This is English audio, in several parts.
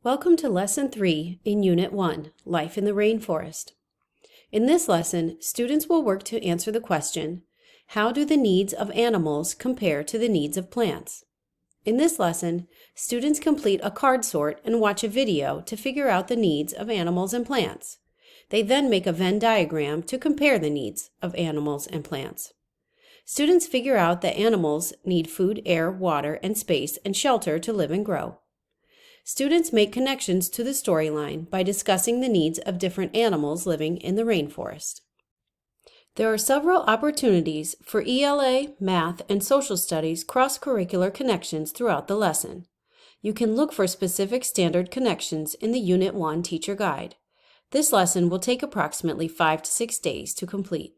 Welcome to Lesson 3 in Unit 1, Life in the Rainforest. In this lesson, students will work to answer the question, how do the needs of animals compare to the needs of plants? In this lesson, students complete a card sort and watch a video to figure out the needs of animals and plants. They then make a Venn diagram to compare the needs of animals and plants. Students figure out that animals need food, air, water, and space and shelter to live and grow. Students make connections to the storyline by discussing the needs of different animals living in the rainforest. There are several opportunities for ELA, math, and social studies cross-curricular connections throughout the lesson. You can look for specific standard connections in the Unit 1 Teacher Guide. This lesson will take approximately 5 to 6 days to complete.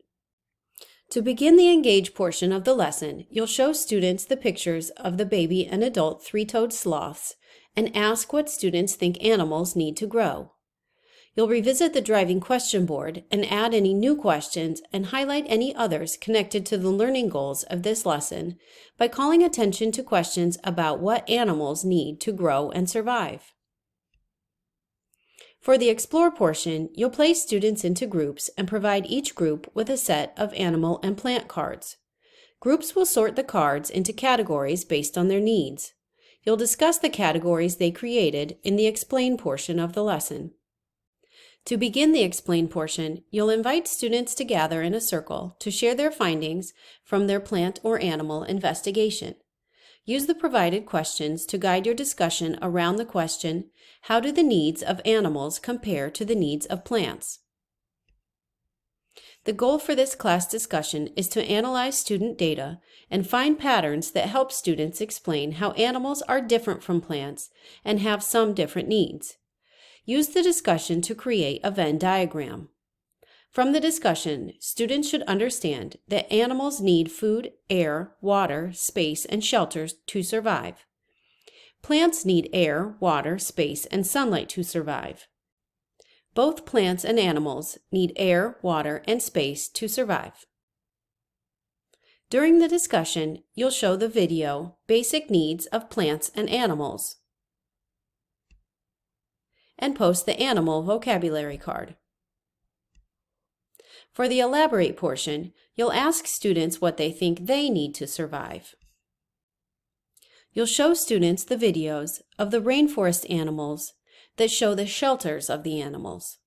To begin the engage portion of the lesson, you'll show students the pictures of the baby and adult three-toed sloths and ask what students think animals need to grow. You'll revisit the driving question board and add any new questions and highlight any others connected to the learning goals of this lesson by calling attention to questions about what animals need to grow and survive. For the Explore portion, you'll place students into groups and provide each group with a set of animal and plant cards. Groups will sort the cards into categories based on their needs. You'll discuss the categories they created in the Explain portion of the lesson. To begin the Explain portion, you'll invite students to gather in a circle to share their findings from their plant or animal investigation. Use the provided questions to guide your discussion around the question, how do the needs of animals compare to the needs of plants? The goal for this class discussion is to analyze student data and find patterns that help students explain how animals are different from plants and have some different needs. Use the discussion to create a Venn diagram. From the discussion, students should understand that animals need food, air, water, space, and shelter to survive. Plants need air, water, space, and sunlight to survive. Both plants and animals need air, water, and space to survive. During the discussion, you'll show the video, Basic Needs of Plants and Animals, and post the animal vocabulary card. For the Elaborate portion, you'll ask students what they think they need to survive. You'll show students the videos of the rainforest animals that show the shelters of the animals.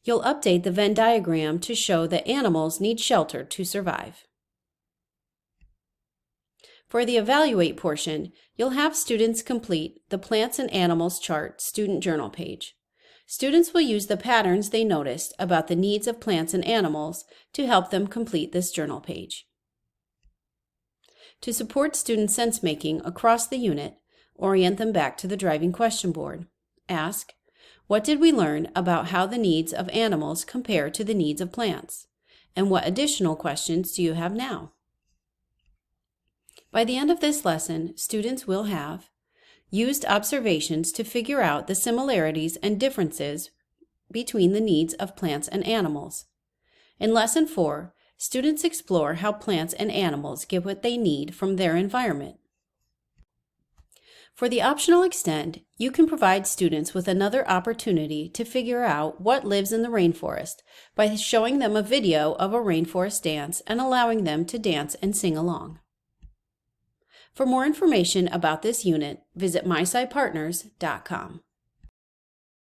You'll update the Venn diagram to show that animals need shelter to survive. For the Evaluate portion, you'll have students complete the Plants and Animals Chart student journal page. Students will use the patterns they noticed about the needs of plants and animals to help them complete this journal page. To support student sense-making across the unit, orient them back to the driving question board. Ask, what did we learn about how the needs of animals compare to the needs of plants? And what additional questions do you have now? By the end of this lesson, students will have used observations to figure out the similarities and differences between the needs of plants and animals. In Lesson 4, students explore how plants and animals get what they need from their environment. For the optional Extend, you can provide students with another opportunity to figure out what lives in the rainforest by showing them a video of a rainforest dance and allowing them to dance and sing along. For more information about this unit, visit myscipartners.com.